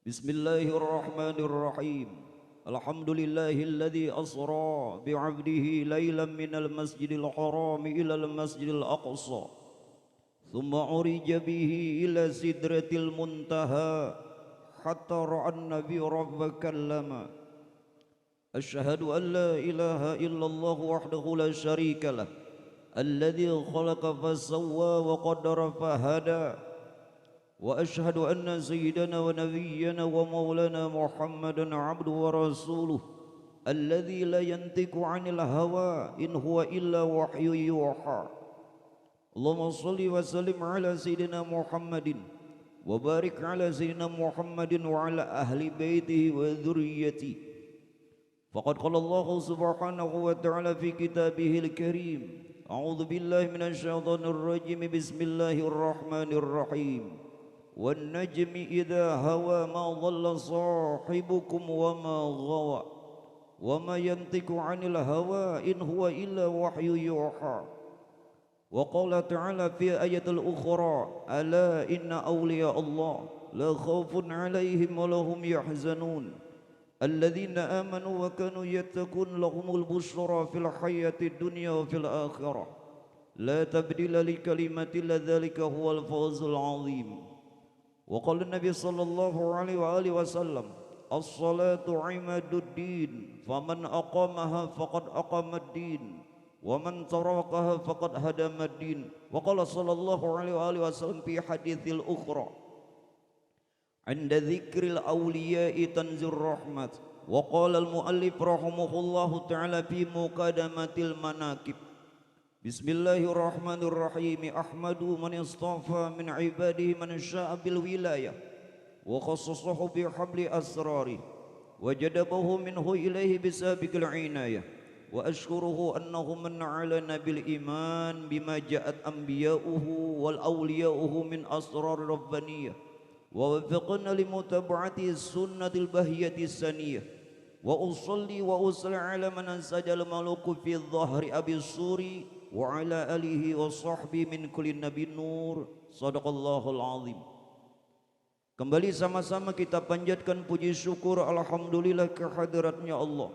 Bismillahirrahmanirrahim. Alhamdulillahilladzi asra bi'abdihi laylan minal masjidil haram ilal masjidil aqsa. Thumma urija bihi ila sidratil muntaha hatta ra'an nabi rabba kallama. Ashhadu an la ilaha illallah wahdahu la syarika lah. Alladzi khalaqa fasawwa wa qaddara fahada. وأشهد أن سيدنا ونبينا ومولانا محمدا عبده ورسوله الذي لا ينطق عن الهوى إن هو إلا وحي يوحى اللهم صل وسلم على سيدنا محمد وبارك على سيدنا محمد وعلى أهل بيته وذريته فقد قال الله سبحانه وتعالى في كتابه الكريم أعوذ بالله من الشيطان الرجيم بسم الله الرحمن الرحيم والنجم إذا هوى ما ضل صاحبكم وما غوى وما ينطق عن الهوى إن هو إلا وحي يوحى وقال تعالى في آية الأخرى ألا إن أولياء الله لا خوف عليهم ولا هم يحزنون الذين آمنوا وكانوا يتقون لهم البشرى في الحياة الدنيا وفي الآخرة لا تبديل لكلمات الله ذلك هو الفوز العظيم وقال النبي صلى الله عليه وآله وسلم الصلاة عماد الدين فمن أقامها فقد أقام الدين ومن تركها فقد هدم الدين وقال صلى الله عليه وآله وسلم في حديث الأخرى عند ذكر الأولياء تنزل الرحمة وقال المؤلف رحمه الله تعالى في مقدمة المناقب بسم الله الرحمن الرحيم أحمد من اصطفى من عباده من شاء بالولاية وخصصه بحبل أسراره وجدبه منه إليه بسابق العناية وأشكره أنه من علينا بالإيمان بما جاءت أنبياؤه والأولياؤه من أسرار ربانية ووفقنا لمتابعة السنة البهية السنية وأصلي وأسلم على من سجل الملوك في الظهر أبي السوري وعلى آله وصحبه من كل nabi nur sadaqallahul azim. Kembali sama-sama kita panjatkan puji syukur alhamdulillah kehadiratnya Allah.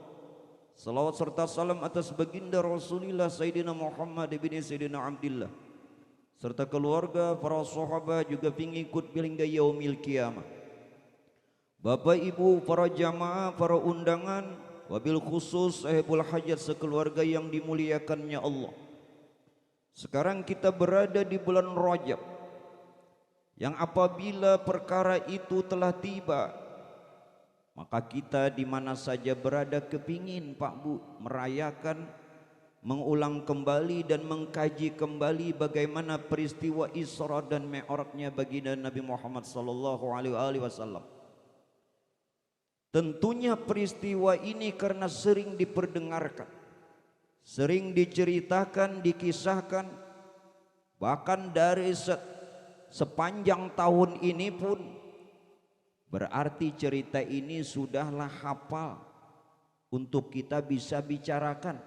Salawat serta salam atas baginda Rasulullah Sayyidina Muhammad bin Sayyidina Abdillah serta keluarga, para sahabat juga pengikut hingga yaumil kiamah. Bapak Ibu, para jamaah, para undangan, wabil khusus sahibul hajat sekeluarga yang dimuliakannya Allah. Sekarang kita berada di bulan Rajab yang apabila perkara itu telah tiba maka kita di mana saja berada kepingin Pak Bu merayakan, mengulang kembali dan mengkaji kembali bagaimana peristiwa Isra dan Mi'rajnya baginda Nabi Muhammad sallallahu alaihi wasallam. Tentunya peristiwa ini karena sering diperdengarkan, sering diceritakan, dikisahkan, bahkan dari sepanjang tahun ini pun berarti cerita ini sudahlah hafal untuk kita bisa bicarakan.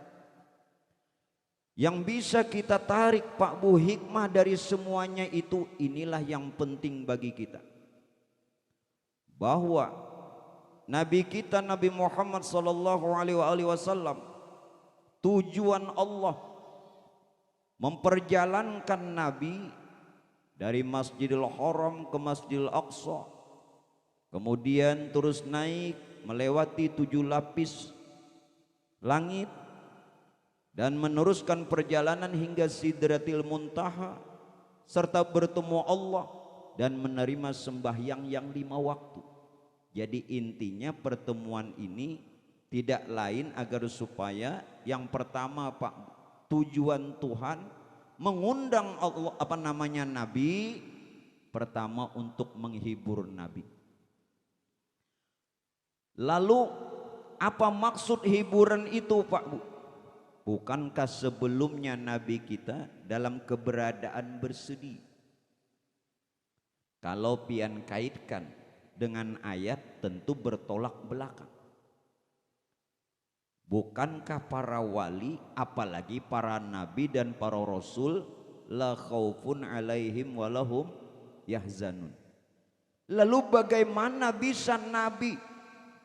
Yang bisa kita tarik Pak Bu hikmah dari semuanya itu, inilah yang penting bagi kita, bahwa Nabi kita Nabi Muhammad sallallahu alaihi wasallam, tujuan Allah memperjalankan Nabi dari Masjidil Haram ke Masjidil Aqsa, kemudian terus naik melewati 7 lapis langit dan meneruskan perjalanan hingga Sidratil Muntaha serta bertemu Allah dan menerima sembahyang yang 5 waktu. Jadi intinya pertemuan ini tidak lain agar supaya yang pertama Pak, tujuan Tuhan mengundang Allah Nabi pertama untuk menghibur Nabi. Lalu apa maksud hiburan itu Pak Bu? Bukankah sebelumnya Nabi kita dalam keberadaan bersedih? Kalau pian kaitkan dengan ayat tentu bertolak belakang. Bukankah para wali, apalagi para nabi dan para rasul, la khaufun alaihim walahum yahzanun, Lalu bagaimana bisa Nabi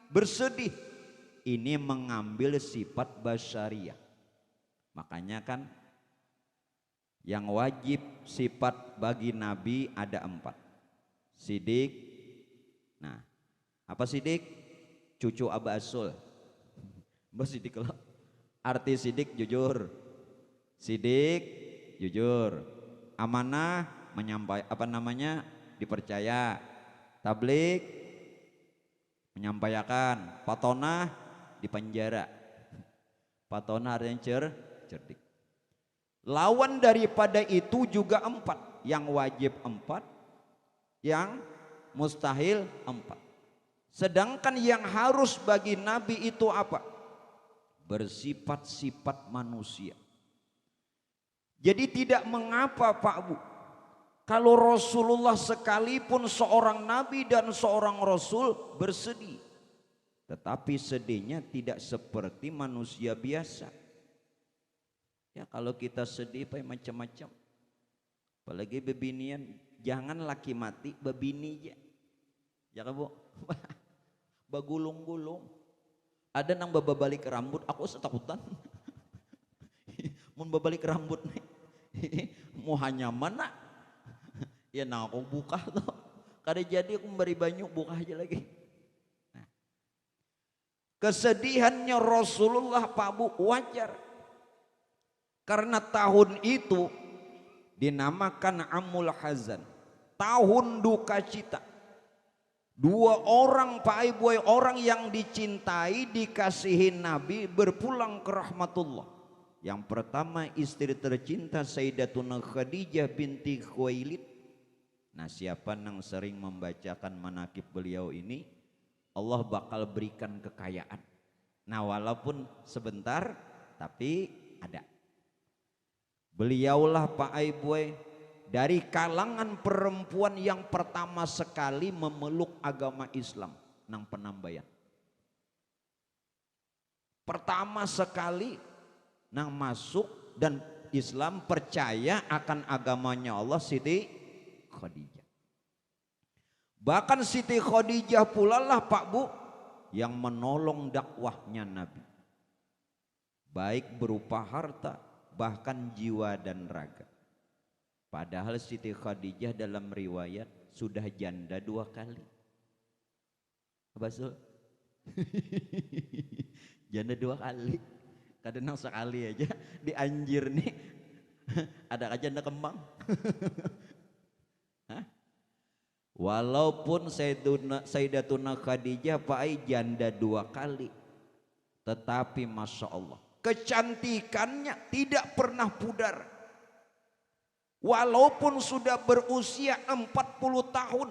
bersedih? Ini mengambil sifat basyariah. Makanya kan yang wajib sifat bagi Nabi ada 4. Sidik. Nah, apa sidik? Cucu Aba Asul. Mbak sidik lo. Arti sidik jujur. Sidik jujur. Amanah dipercaya. Tablik menyampaikan. Patonah dipenjara. Patonah artinya cerdik. Lawan daripada itu juga 4. Yang wajib 4, yang mustahil 4. Sedangkan yang harus bagi Nabi itu apa? Bersifat-sifat manusia. Jadi tidak mengapa Pak Bu, kalau Rasulullah sekalipun seorang Nabi dan seorang Rasul bersedih. Tetapi sedihnya tidak seperti manusia biasa. Ya kalau kita sedih macam-macam. Apalagi bebinian, jangan laki mati bebini aja. Ya kan Bu? Bagulung-gulung. Ada nang babalik rambut, aku setakutan. Mun babalik rambut nih. Mau hanya mana? Ya nang aku buka tuh. Kada jadi aku memberi banyu buka aja lagi. Nah. Kesedihannya Rasulullah Pak Bu wajar. Karena tahun itu dinamakan Amul Hazan. Tahun duka cita. 2 orang Pak Ibu, orang yang dicintai, dikasihi Nabi berpulang ke rahmatullah. Yang pertama istri tercinta Sayyidatuna Khadijah binti Khuwailid. Nah siapa yang sering membacakan manaqib beliau ini, Allah bakal berikan kekayaan. Nah walaupun sebentar tapi ada. Beliaulah Pak Ibu dari kalangan perempuan yang pertama sekali memeluk agama Islam nang Penambayan. Pertama sekali nang masuk dan Islam percaya akan agamanya Allah Siti Khadijah. Bahkan Siti Khadijah pula lah Pak Bu yang menolong dakwahnya Nabi. Baik berupa harta bahkan jiwa dan raga. Padahal Siti Khadijah dalam riwayat sudah janda 2 kali. Apa Sul? Janda 2 kali. Kadang sekali aja dianjir nih. Ada aja janda kembang. Walaupun Sayyidatuna Khadijah Pak janda 2 kali. Tetapi Masya Allah kecantikannya tidak pernah pudar. Walaupun sudah berusia 40 tahun.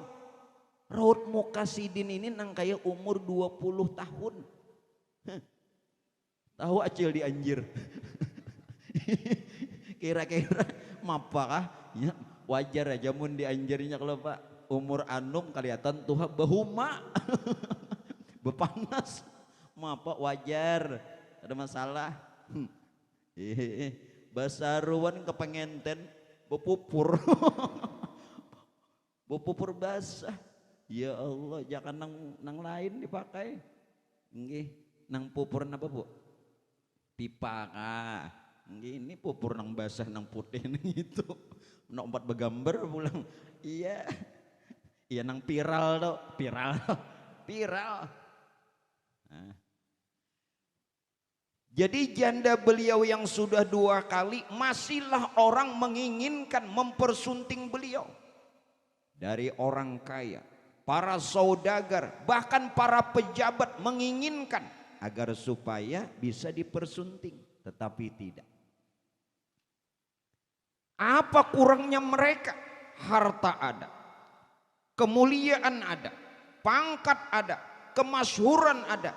Raut muka Sidin ini nang kayak umur 20 tahun. Tahu acil dianjir. Kira-kira mapakah ya, wajar aja mun dianjirnya kalau Pak umur anum kelihatan tuha bahuma. Bepanas. Mapa wajar. Ada masalah. Basaruan kepengenten bepupur. Bepupur basah. Ya Allah, jangan nang lain dipakai. Nggih, nang pupur napa Bu? Pipa kah? Ini pupur nang basah nang putih itu. Nok 4 begambar pulang. Iya. Iya nang viral tuh, viral. Nah. Jadi janda beliau yang sudah 2 kali masihlah orang menginginkan mempersunting beliau. Dari orang kaya, para saudagar, bahkan para pejabat menginginkan agar supaya bisa dipersunting, tetapi tidak. Apa kurangnya mereka? Harta ada, kemuliaan ada, pangkat ada, kemasyhuran ada.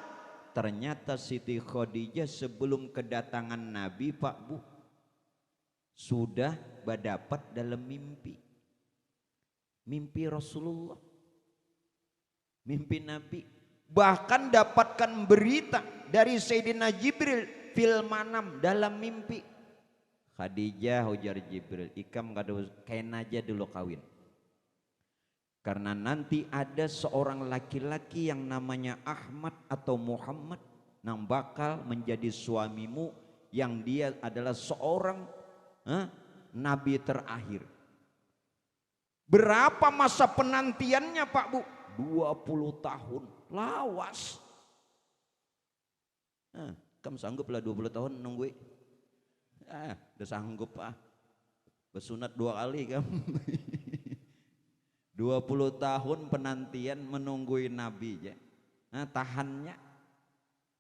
Ternyata Siti Khadijah sebelum kedatangan Nabi Pak Bu sudah berdapat dalam mimpi Rasulullah, mimpi Nabi. Bahkan dapatkan berita dari Sayyidina Jibril fil manam dalam mimpi. Khadijah ujar Jibril, ikam kadu kain aja dulu kawin. Karena nanti ada seorang laki-laki yang namanya Ahmad atau Muhammad yang bakal menjadi suamimu, yang dia adalah seorang nabi terakhir. Berapa masa penantiannya Pak Bu? 20 tahun. Lawas. Kamu sanggup lah 20 tahun nungguin? Udah sanggup Pak. Bersunat 2 kali kamu. 20 tahun penantian menungguin Nabi ya. Tahannya.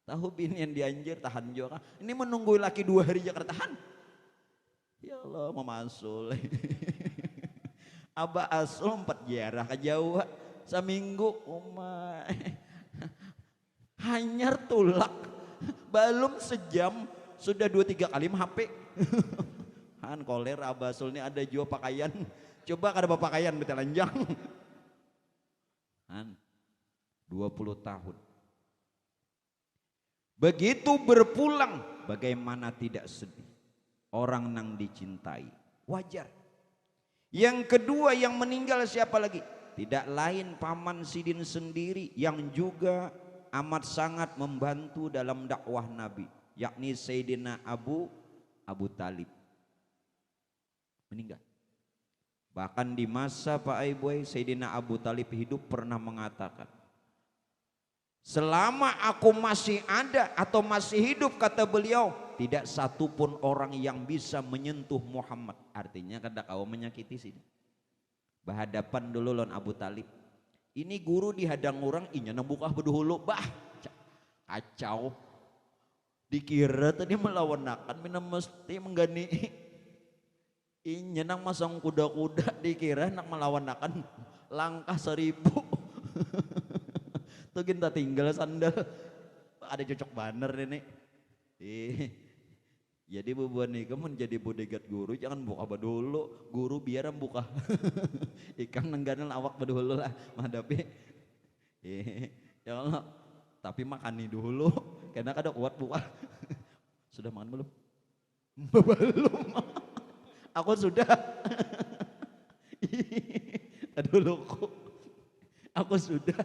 Tahu bini yang dianjir tahan juga. Ini menunggu laki 2 hari aja tahan. Ya Allah mau masuk. Abah asul 4 jarah ke Jawa. Seminggu hanyar tulak. Belum sejam sudah 2-3 kali HP. Han koler Abah asul ini ada jual pakaian. Coba kada bapak pakaian betul lanjang. 20 tahun. Begitu berpulang, bagaimana tidak sedih? Orang nang dicintai, wajar. Yang kedua yang meninggal siapa lagi? Tidak lain Paman Sidin sendiri yang juga amat sangat membantu dalam dakwah Nabi, yakni Sayyidina Abu Talib. Meninggal. Bahkan di masa Pak Aiboy, Sayyidina Abu Talib hidup pernah mengatakan, selama aku masih ada atau masih hidup, kata beliau, tidak satu pun orang yang bisa menyentuh Muhammad. Artinya kada kau menyakiti sini. Berhadapan dulu lawan Abu Talib. Ini guru dihadang orang, inya nembukah berdahulu, kacau. Dikira tadi melawan minam mesti menggani. Inya nang masang kuda-kuda, dikira nak melawan langkah 1000. Tuh kita tinggal sandal. Ada cocok banner ini. Jadi bubuan nih kamu menjadi bodyguard guru, jangan buka dulu. Guru biar buka. Ikan nengganan awak dulu lah menghadapi. Ya Allah. Tapi makani dulu. Karena kada kuat buka. Sudah makan belum? Belum. Aku sudah. Dulu aku sudah.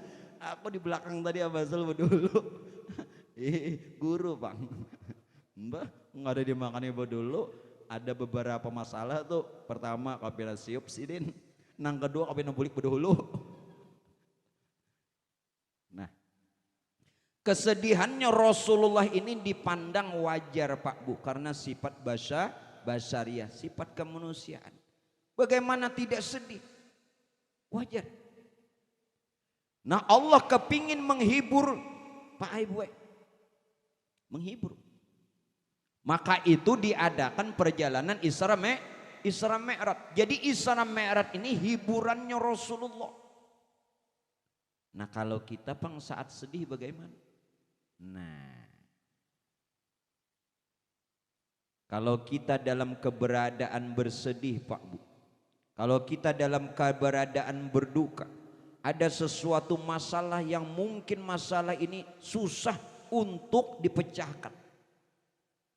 Aku di belakang tadi abasal dulu. Guru Bang. Mbak nggak ada dimakan ibu dulu. Ada beberapa masalah tuh. Pertama kapila siup sidin. Nang kedua kapila bulik berdahulu. Nah, kesedihannya Rasulullah ini dipandang wajar Pak Bu, karena sifat basyariah, sifat kemanusiaan. Bagaimana tidak sedih? Wajar. Nah Allah kepingin menghibur Pak Ibu, menghibur. Maka itu diadakan perjalanan Isra Mi'raj. Jadi Isra Mi'raj ini hiburannya Rasulullah. Nah kalau kita pang saat sedih bagaimana? Nah, kalau kita dalam keberadaan bersedih Pak Bu, kalau kita dalam keberadaan berduka, ada sesuatu masalah yang mungkin masalah ini susah untuk dipecahkan,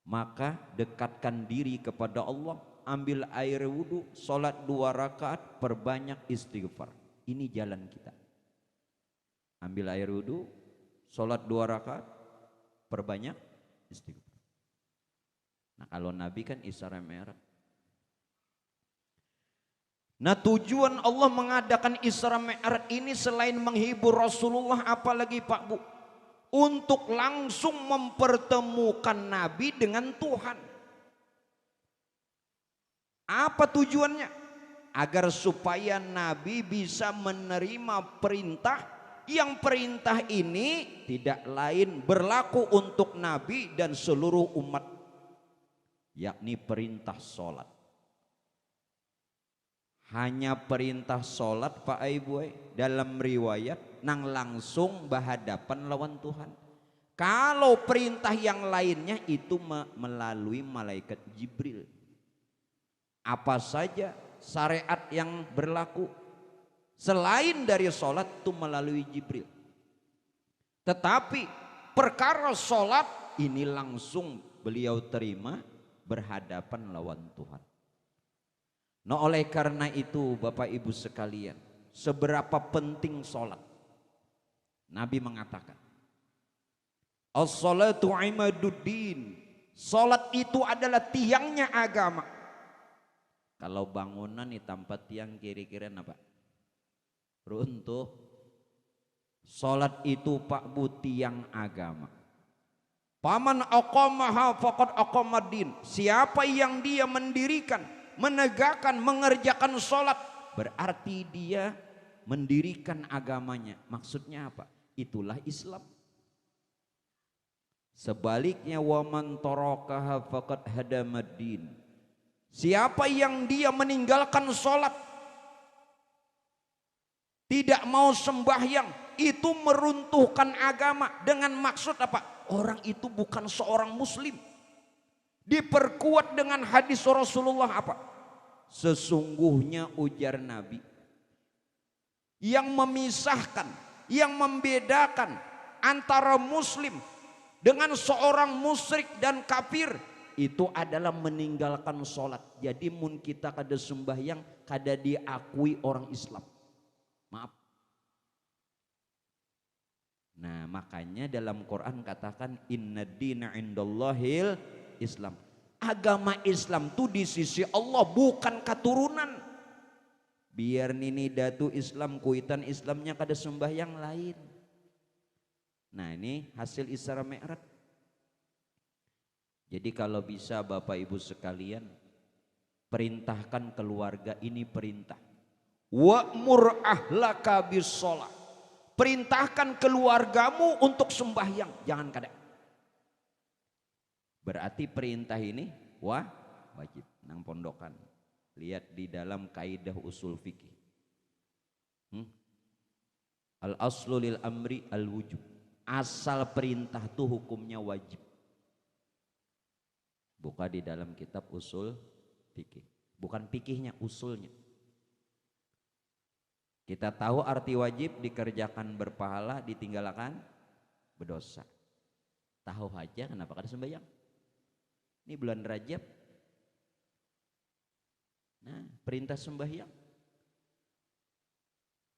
maka dekatkan diri kepada Allah, ambil air wudhu, sholat 2 rakaat, perbanyak istighfar. Ini jalan kita. Ambil air wudhu, sholat 2 rakaat, perbanyak istighfar. Nah kalau Nabi kan Isra Mi'raj. Nah tujuan Allah mengadakan Isra Mi'raj ini selain menghibur Rasulullah, apalagi Pak Bu, untuk langsung mempertemukan Nabi dengan Tuhan. Apa tujuannya? Agar supaya Nabi bisa menerima perintah, yang perintah ini tidak lain berlaku untuk Nabi dan seluruh umat, yakni perintah sholat. Hanya perintah sholat Pak Ibu dalam riwayat nang langsung berhadapan lawan Tuhan. Kalau perintah yang lainnya itu melalui malaikat Jibril. Apa saja syariat yang berlaku selain dari sholat itu melalui Jibril. Tetapi perkara sholat ini langsung beliau terima berhadapan lawan Tuhan. Nah oleh karena itu Bapak Ibu sekalian, seberapa penting sholat. Nabi mengatakan, as-salatu imaduddin, sholat itu adalah tiangnya agama. Kalau bangunan nih tanpa tiang kira-kira apa? Runtuh. Sholat itu Pak Bu tiang agama. Paman aqamaha faqad aqamaddin. Siapa yang dia mendirikan, menegakkan, mengerjakan sholat, berarti dia mendirikan agamanya. Maksudnya apa? Itulah Islam. Sebaliknya waman tarakaha faqad hadamaddin. Siapa yang dia meninggalkan sholat, tidak mau sembahyang, itu meruntuhkan agama. Dengan maksud apa? Orang itu bukan seorang muslim. Diperkuat dengan hadis Rasulullah apa? Sesungguhnya ujar Nabi, yang memisahkan, yang membedakan antara muslim dengan seorang musyrik dan kafir, itu adalah meninggalkan sholat. Jadi mun kita kada sembahyang, kada diakui orang Islam. Maaf. Nah makanya dalam Quran katakan inna dina indallahil Islam. Agama Islam tuh di sisi Allah bukan keturunan. Biar nini datu Islam, kuitan Islamnya kada sembahyang lain. Nah ini hasil Isra Mi'raj. Jadi kalau bisa Bapak Ibu sekalian, perintahkan keluarga, ini perintah. Wa'mur ahlaka bis sholat. Perintahkan keluargamu untuk sembahyang, jangan kada. Berarti perintah ini wajib nang pondokan. Lihat di dalam kaidah usul fikih. Al aslu lil amri al wujub. Asal perintah tuh hukumnya wajib. Buka di dalam kitab usul fikih. Bukan fikihnya, usulnya. Kita tahu arti wajib, dikerjakan berpahala, ditinggalkan berdosa. Tahu aja kenapa kada sembahyang. Ini bulan Rajab. Nah, perintah sembahyang.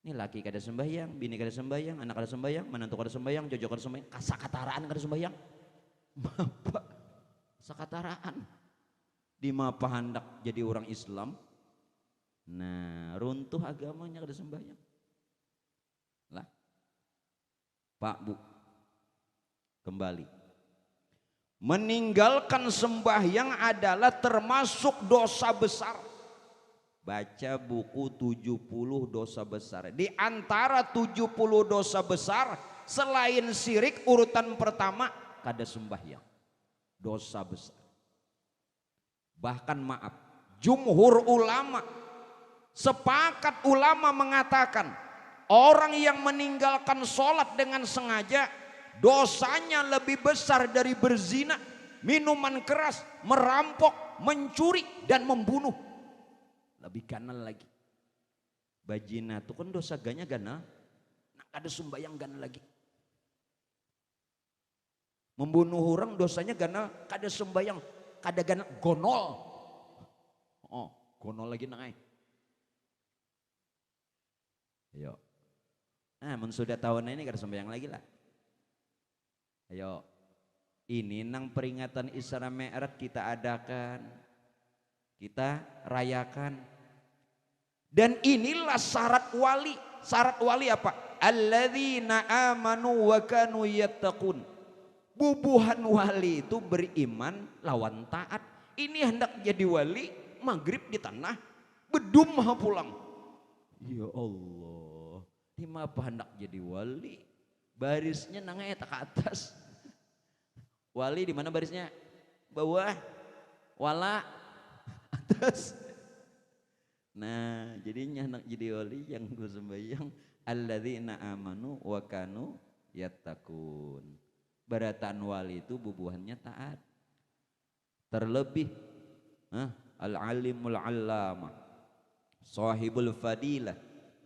Ini laki kada sembahyang, bini kada sembahyang, anak kada sembahyang, menantu kada sembahyang, jojo kada sembahyang, kasakataraan kada sembahyang. Bapak, sakataraan. Di mapa hendak jadi orang Islam. Nah, runtuh agamanya kada sembahyang. Lah. Pak Bu, kembali. Meninggalkan sembahyang adalah termasuk dosa besar. Baca buku 70 dosa besar. Di antara 70 dosa besar, selain syirik urutan pertama kada sembahyang. Dosa besar. Bahkan maaf, jumhur ulama, sepakat ulama mengatakan orang yang meninggalkan sholat dengan sengaja dosanya lebih besar dari berzina, minuman keras, merampok, mencuri dan membunuh. Lebih ganal lagi. Bajina itu kan dosa ganya ganal, nah ada sembahyang ganal lagi. Membunuh orang dosanya ganal, kada sembahyang, kada ganal, gonol. Oh, gonol lagi nangai. Ayo. Nah, sudah tahun ini kada sembahyang lagi lah. Ayo. Ini nang peringatan Isra Mi'raj kita adakan. Kita rayakan. Dan inilah syarat wali. Syarat wali apa? Alladzina amanu wa kanu yattaqun. Bubuhan wali itu beriman lawan taat. Ini hendak jadi wali, maghrib di tanah, bedum pulang. Ya Allah, ini apa hendak jadi wali? Barisnya nangai tak ke atas. Wali di mana barisnya? Bawah. Wala atas. Nah, jadinya hendak jadi wali yang gue sembahyang alladzina amanu wa kanu yattaqun. Barataan wali itu bubuhannya taat. Terlebih al-alimul allama, sahibul fadilah,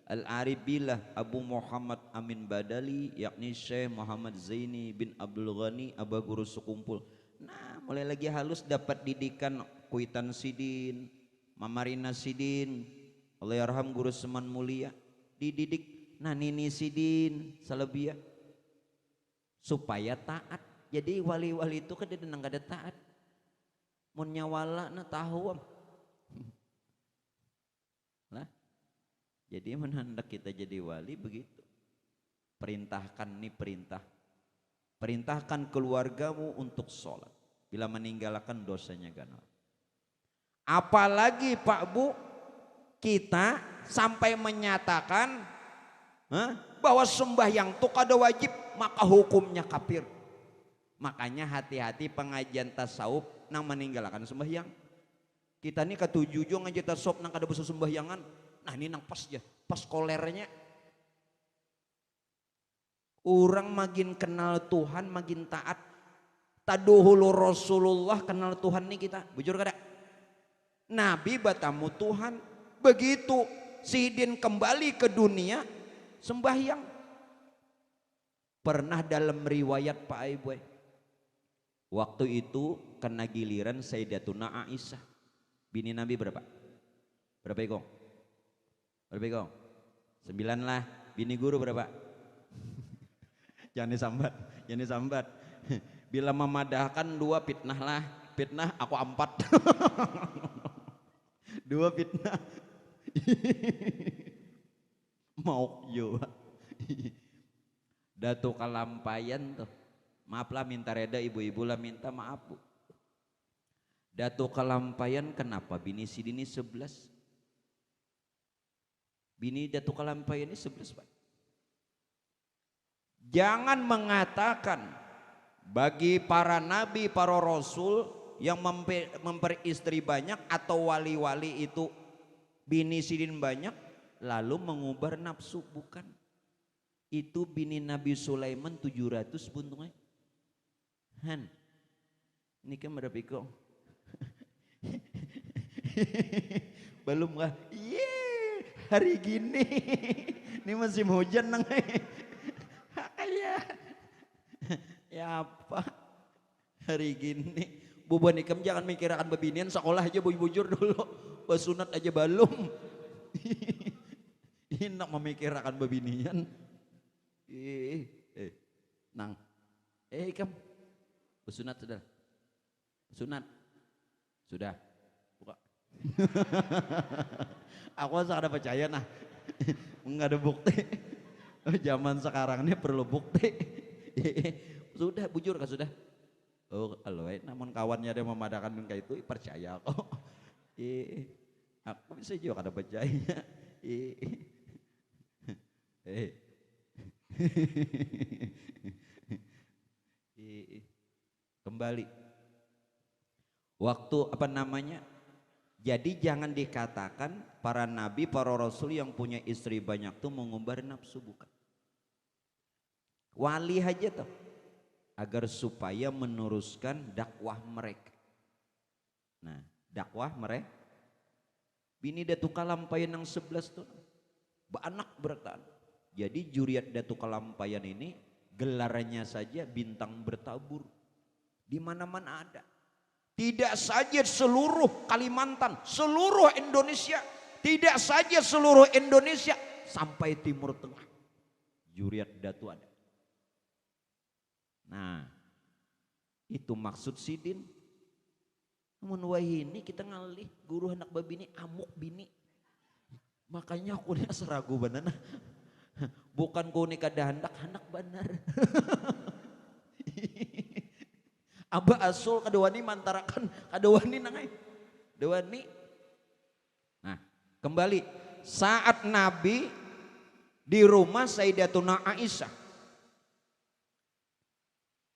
al-aribilah Abu Muhammad Amin Badali, yakni Syekh Muhammad Zaini bin Abdul Ghani Aba Guru Sekumpul. Nah, mulai lagi halus dapat didikan Kuitan Sidin, Mamarina Sidin, Allahyarham Guru Seman Mulia. dididik nanini sidin salebia supaya taat. Jadi wali-wali itu kan dia nggak ada taat. Mun nyawala na tahu lah. Jadi hendak kita jadi wali begitu. Perintahkan nih perintahkan keluargamu untuk sholat. Bila meninggalkan dosanya ganal. Apalagi Pak Bu, kita sampai menyatakan bahwa sembahyang itu kada wajib, maka hukumnya kafir. Makanya hati-hati pengajian tasawuf nang meninggalkan sembahyang. Kita nih ketujuh ngaji tasawuf nang kada bisa sembahyangan. Nah ini nang pas ya, pas kolernya. Orang makin kenal Tuhan makin taat. Taduhulu Rasulullah kenal Tuhan nih kita. Bujur kada? Nabi batamu Tuhan. Begitu Sidin kembali ke dunia sembahyang. Pernah dalam riwayat Pak Aiboy. Waktu itu kena giliran Sayyidatuna Aisyah. Bini Nabi berapa? Berapa ikong? Berapa ikong? 9 lah. Bini guru berapa? Jangan disambat, jangan disambat. Bila memadahkan 2 fitnah lah. Fitnah aku 4. 2 fitnah. Mau yo. Datu kalampayan tuh. Maaf lah minta reda, ibu-ibu lah minta maaf Bu. Datu kalampayan kenapa bini Sidin ini 11? Bini Datu kalampayan ini 11 Pak. Jangan mengatakan bagi para nabi, para rasul yang memperistri banyak atau wali-wali itu bini Sidin banyak lalu mengubar nafsu, bukan. Itu bini Nabi Sulaiman 700 buntungnya. Han, ini kan berapa ikong? Belum kah? Yeay, hari gini. Ini musim hujan nang. Ya apa? Hari gini. Bubuan ikam jangan mikir akan bebinian, sekolah aja bujur dulu. Basunat aja belum. Enak memikirkan bebinian. Nang. Ikam. Bersunat sudah. Sunat. Sudah. Buka. Aku asal ada percaya nah. Enggak ada bukti. Zaman sekarang ini perlu bukti. Sudah bujur kah sudah? Oh, aloe namun kawannya dia memadakan kayak itu percaya kok. Aku bisa juga ada percaya. Kembali waktu apa namanya, jadi jangan dikatakan para nabi para rasul yang punya istri banyak tuh mengumbar nafsu, bukan. Wali aja tuh agar supaya meneruskan dakwah mereka. Nah dakwah mereka bini Datu Kalampayan yang 11 tuh anak beratan. Jadi juriat Datu Kalampayan ini gelarnya saja bintang bertabur. Di mana-mana ada. Tidak saja seluruh Kalimantan, seluruh Indonesia, tidak saja seluruh Indonesia sampai Timur Tengah. Juriat Datu ada. Nah, itu maksud Sidin. Namun wahini kita ngalih guru anak babini amuk bini. Makanya aku nih seragu bener. Bukan ku nikah dahandak anak benar. Aba asul kadawani mantarakan kadawani nangai. Dewani. Nah, kembali saat Nabi di rumah Sayyidatuna Aisyah.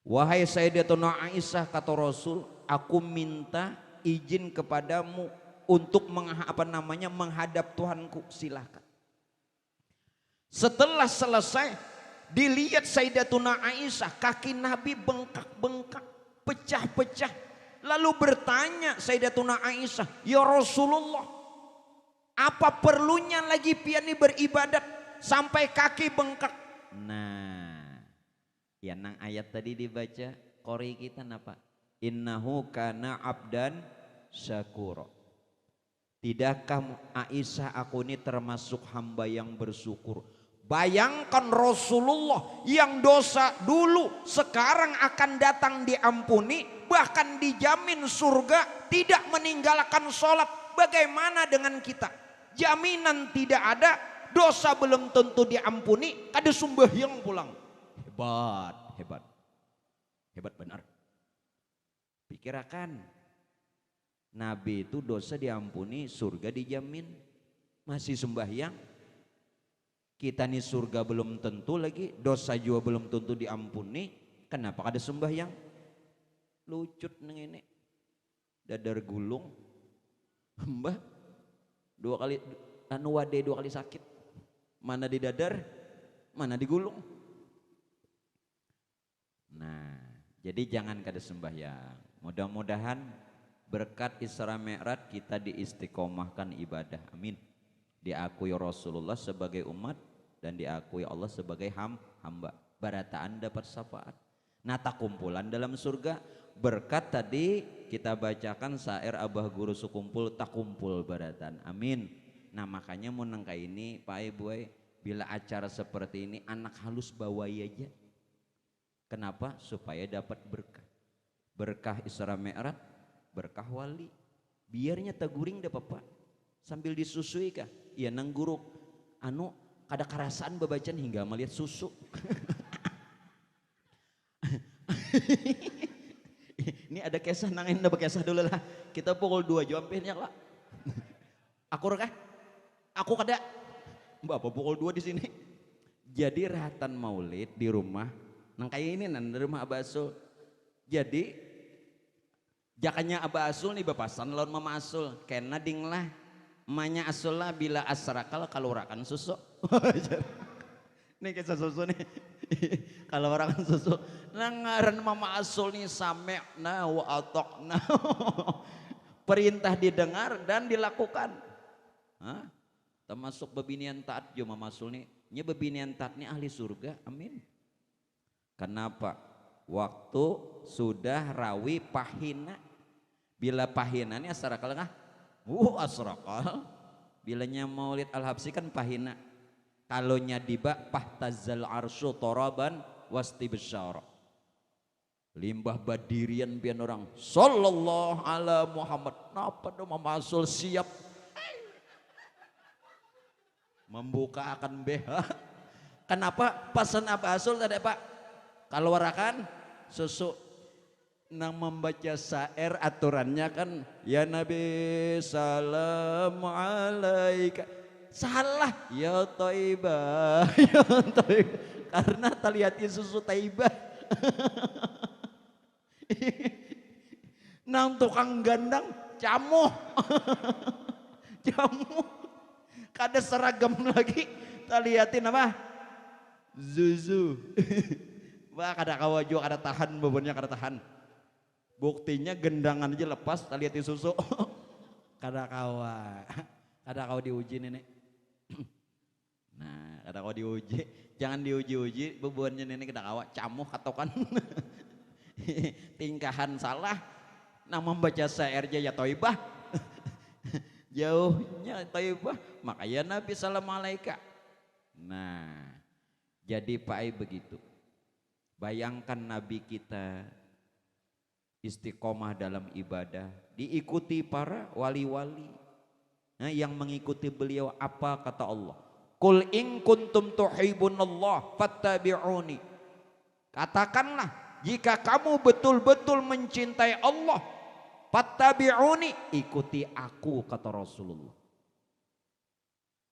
Wahai Sayyidatuna Aisyah kata Rasul, aku minta izin kepadamu untuk menghadap Tuhanku, silahkan. Setelah selesai dilihat Sayyidatuna Aisyah, kaki Nabi bengkak-bengkak, pecah-pecah. Lalu bertanya Sayyidatuna Aisyah, ya Rasulullah, apa perlunya lagi pian beribadat sampai kaki bengkak? Nah, ya nang ayat tadi dibaca, qori kita napa? Innahu kana abdan syakura. Tidakkah Aisyah, aku ini termasuk hamba yang bersyukur. Bayangkan Rasulullah yang dosa dulu sekarang akan datang diampuni, bahkan dijamin surga, tidak meninggalkan sholat. Bagaimana dengan kita? Jaminan tidak ada, dosa belum tentu diampuni, kada sembahyang pulang. Hebat, hebat, hebat benar. Pikirakan, Nabi itu dosa diampuni, surga dijamin, masih sembahyang. Kita nih surga belum tentu lagi, dosa juga belum tentu diampuni, kenapa kada sembahyang? Lucut neng ini, dadar gulung, mbah, 2 kali anu wade 2 kali sakit, mana di dadar, mana di gulung. Nah, jadi jangan kada sembahyang. Mudah-mudahan berkat Isra Mi'raj kita diistiqomahkan ibadah, amin. Diakui Rasulullah sebagai umat dan diakui Allah sebagai hamba. Barataan dapat syafaat. Nata kumpulan dalam surga. Berkat tadi kita bacakan syair Abah Guru Sukumpul tak kumpul barataan, amin. Nah makanya mau nangka ini Pak Ibu, bila acara seperti ini anak halus bawai aja. Kenapa? Supaya dapat berkah. Berkah Isra Mi'raj, berkah wali. Biarnya taguring dah Pak. Sambil disusui kah? Iya nang guru anu kada karasaan babacaan hingga melihat susu. Ini ada kisah nangin ada kisah dulu lah. Kita pukul 2 jampenya lah. Aku rekah? Aku kada. Bapak pukul 2 di sini. Jadi rahatan maulid di rumah nang kayak ini nang di rumah Abah Asul. Jadi jakanya Abah Asul nih bapasan lawan Mama Asul. Kena ding lah. Emaknya Asul lah bila asrakal kalau rakan susu. Nih kisah susu nih. Kalau rakan susu. Nangaran Mama Asul nih sami'na wa atokna. Perintah didengar dan dilakukan. Hah? Termasuk bebinian taat jo Mama Asul nih. Nya bebinian taat nih ahli surga. Amin. Kenapa? Waktu sudah rawi pahina. Bila pahina nih asrakal ngah? Asrakal. Bilanya Maulid Al-Habsyi kan pahina. Kalonya diba pahtazal arsyu toraban wasti besyara. Limbah badirian pian orang. Sallallahu ala Muhammad. Napa dong Mama Asul siap. Membuka akan BH. Kenapa pesan Abah Asul tadi Pak? Kalau warakan susu nang membaca syair aturannya kan ya Nabi salam alaika, salah ya Thaibah ya Thaibah karena taliati susu Thaibah. Nang tukang gandang camuh camuh kada seragam lagi taliatin apa Zuzu. Wah kada kawa juga kada tahan bebannya kada tahan. Buktinya gendangan aja lepas, kita lihat susu. Kada kau diuji nenek. Nah, kada kau diuji, jangan diuji-uji. Bebannya nenek kada kawa camuh atau kan tingkahan salah. Nah membaca syair ya Thaibah, jauhnya Thaibah. Makanya Nabi salam alaika. Nah, jadi Pak Ai begitu. Bayangkan Nabi kita istiqomah dalam ibadah, diikuti para wali-wali. Nah, yang mengikuti beliau apa kata Allah? Qul in kuntum tuhibbunallah fattabi'uni. Katakanlah jika kamu betul-betul mencintai Allah, fattabi'uni, ikuti aku kata Rasulullah.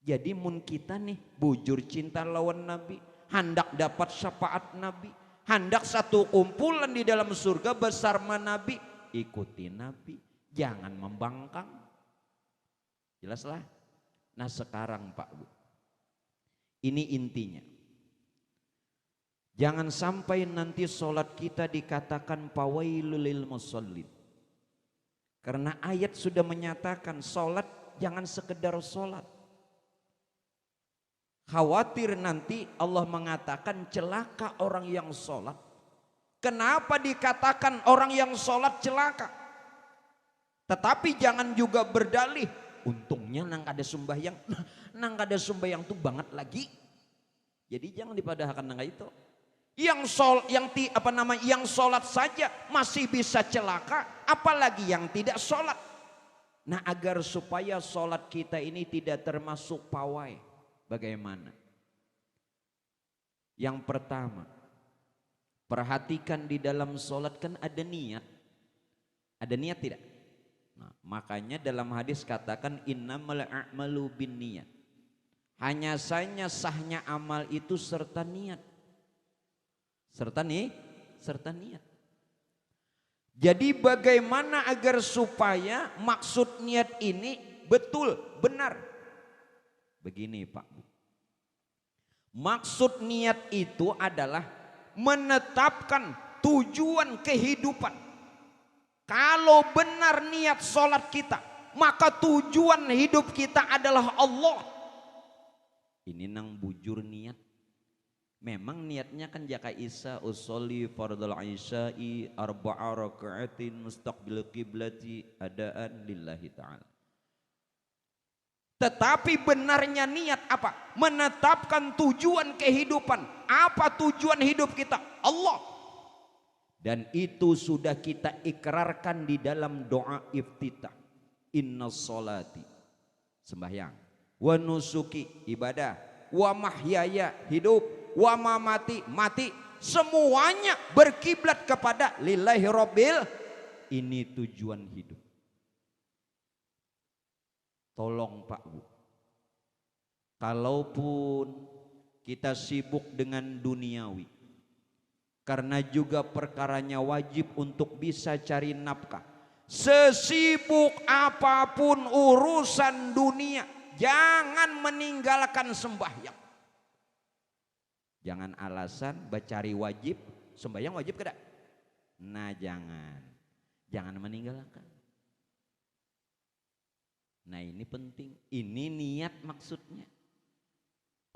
Jadi mun kita nih bujur cinta lawan Nabi, hendak dapat syafaat Nabi, hendak satu kumpulan di dalam surga bersama Nabi, ikuti Nabi, jangan membangkang. Jelaslah. Nah sekarang Pak Bu, ini intinya. Jangan sampai nanti sholat kita dikatakan fawailul lil musallin. Karena ayat sudah menyatakan sholat jangan sekedar sholat. Khawatir nanti Allah mengatakan celaka orang yang sholat. Kenapa dikatakan orang yang sholat celaka? Tetapi jangan juga berdalih untungnya nang kada sembahyang, nang kada sembahyang tuh banget lagi. Jadi jangan dipadahkan nang itu. Yang sholat saja masih bisa celaka, apalagi yang tidak sholat. Nah, agar supaya sholat kita ini tidak termasuk pawai, bagaimana? Yang pertama, perhatikan di dalam sholat kan ada niat. Ada niat tidak? Nah, makanya dalam hadis katakan innamal a'malu binniyat. Hanya saja sahnya amal itu serta niat. Serta niat. Jadi bagaimana agar supaya maksud niat ini betul, benar? Begini Pak Bu. Maksud niat itu adalah menetapkan tujuan kehidupan. Kalau benar niat sholat kita, maka tujuan hidup kita adalah Allah. Ini nang bujur niat. Memang niatnya kan jaka isa usolli fardal isya'i arba'a raka'atin mustaqbil qiblati adaan lillahi ta'ala. Tetapi benarnya niat apa? Menetapkan tujuan kehidupan. Apa tujuan hidup kita? Allah. Dan itu sudah kita ikrarkan di dalam doa iftitah. Inna sholati, sembahyang, wa nusuki, ibadah, wa mahyaya, hidup, wa mamati, mati, semuanya berkiblat kepada lillahi rabbil. Ini tujuan hidup. Tolong Pak Bu, kalaupun kita sibuk dengan duniawi, karena juga perkaranya wajib untuk bisa cari nafkah, sesibuk apapun urusan dunia, jangan meninggalkan sembahyang. Jangan alasan bacari wajib, sembahyang wajib kada? Nah jangan meninggalkan. Nah ini penting, ini niat maksudnya.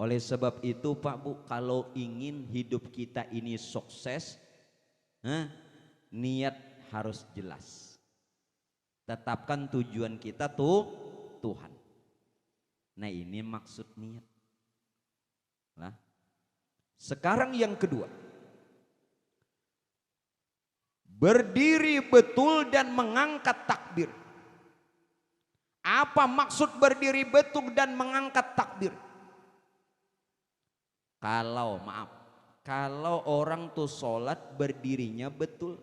Oleh sebab itu Pak Bu, kalau ingin hidup kita ini sukses, niat harus jelas. Tetapkan tujuan kita tuh Tuhan. Nah ini maksud niat. Nah, sekarang yang kedua, berdiri betul dan mengangkat takbir. Apa maksud berdiri betul dan mengangkat takbir? Kalau orang tuh sholat berdirinya betul,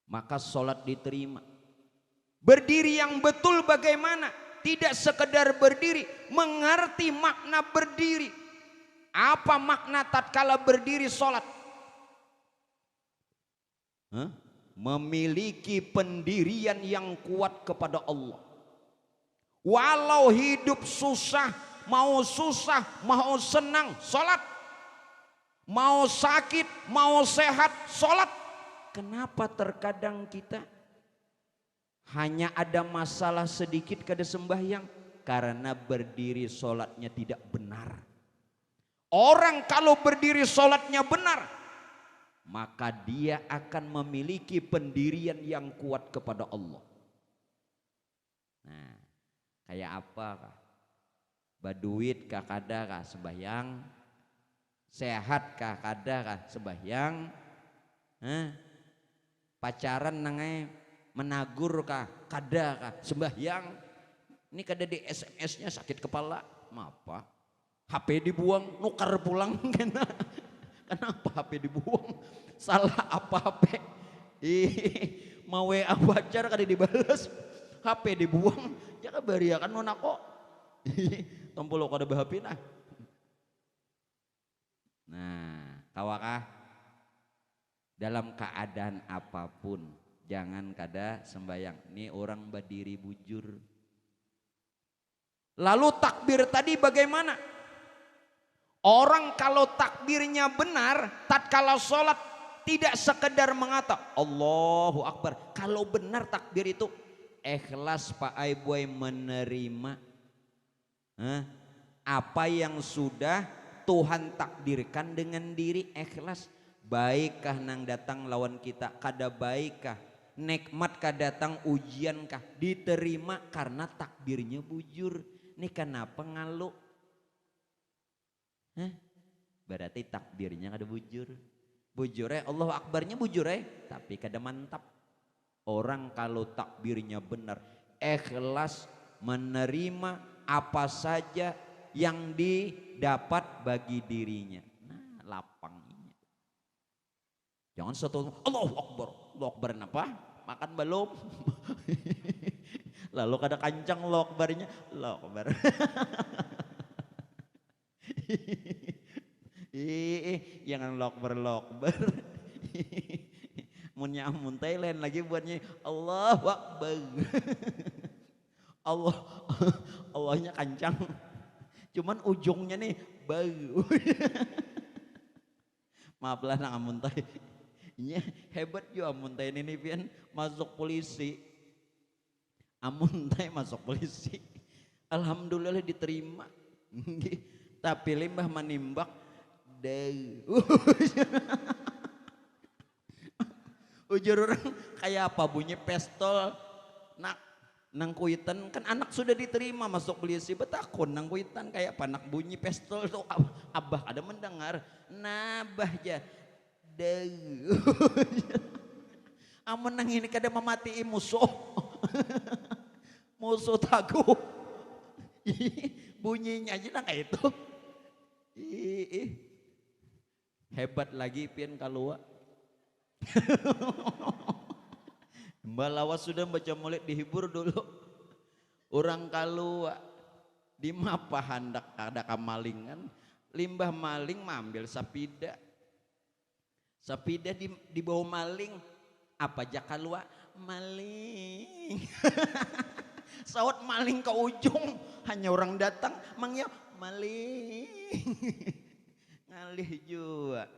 maka sholat diterima. Berdiri yang betul bagaimana? Tidak sekedar berdiri, mengerti makna berdiri. Apa makna tatkala berdiri sholat? Memiliki pendirian yang kuat kepada Allah. Walau hidup susah, mau senang, sholat. Mau sakit, mau sehat, sholat. Kenapa terkadang kita hanya ada masalah sedikit kada sembahyang? Karena berdiri sholatnya tidak benar. Orang kalau berdiri sholatnya benar, maka dia akan memiliki pendirian yang kuat kepada Allah. Nah, kayak apa kah? Baduit kah kada kah sembahyang? Sehat kah kada kah sembahyang? Pacaran nangai menagur kah kada kah sembahyang? Ini kada di SMS-nya sakit kepala, apa? HP dibuang, nukar pulang. Kenapa HP dibuang? Salah apa HP? Mau WA pacar kada dibalas, HP dibuang. Jangan bariakan nona kok. Tompolo kada BHP nah. Nah, kawakah dalam keadaan apapun jangan kada sembahyang. Ini orang berdiri bujur. Lalu takbir tadi bagaimana? Orang kalau takbirnya benar, tatkala sholat tidak sekedar mengata Allahu Akbar. Kalau benar takbir itu ikhlas Pak Aiboy menerima apa yang sudah Tuhan takdirkan dengan diri ikhlas. Baikkah nang datang lawan kita, kada baikkah nikmat kah datang ujian kah diterima karena takbirnya bujur. Nih kenapa ngaluk? Hah? Berarti takbirnya kada bujur. Bujur Allahu Akbarnya bujur tapi kada mantap. Orang kalau takbirnya benar, ikhlas menerima apa saja yang didapat bagi dirinya. Nah, lapangnya. Jangan satu Allahu Akbar. Allahu Akbar apa? Makan belum? Lalu kada kancang Allahu Akbarnya. Allahu Akbar. Jangan Allahu Akbar. Munnya amun Thailand lagi buatnya Allahu Akbar. Allahnya kancang. Cuman ujungnya nih bau. Maaflah nang amun Thai. Hebat juga amun Thai ini pian masuk polisi. Amun Thai masuk polisi. Alhamdulillah diterima. Tapi limbah manimbak ujur orang kayak apa bunyi pistol nak nang kuitan kan anak sudah diterima masuk polisi betakun nang kuitan kayak apa nak bunyi pistol tuh abah ada mendengar nabah aja amun nang ini kada memati musuh musuh tagu bunyinya aja nang kayak itu hebat lagi pian kalua. Mbak Lawas sudah baca mulai dihibur dulu. Orang kalua di mapa hendak ada kamalingan, limbah maling mambil sapida. Sapida di bawah maling, apa aja kalua maling. Saut maling ke ujung, hanya orang datang mangnya maling. Ngalih juga.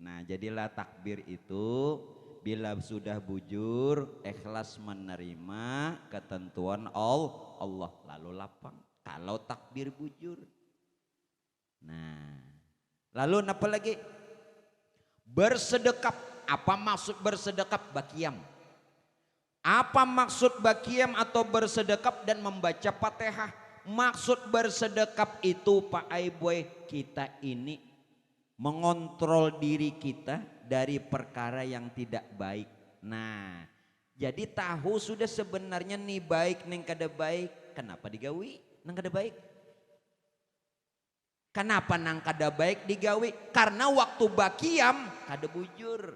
Nah jadilah takbir itu bila sudah bujur ikhlas menerima ketentuan Allah lalu lapang kalau takbir bujur. Nah lalu apa lagi? Bersedekap. Apa maksud bersedekap? Bakiam. Apa maksud bakiam atau bersedekap dan membaca Fatihah? Maksud bersedekap itu Pak Aiboy kita ini mengontrol diri kita dari perkara yang tidak baik. Nah, jadi tahu sudah sebenarnya nih baik neng kada baik. Kenapa digawi? Nang kada baik. Kenapa nang kada baik digawi? Karena waktu bakiam kada bujur.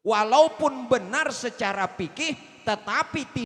Walaupun benar secara fikih, tetapi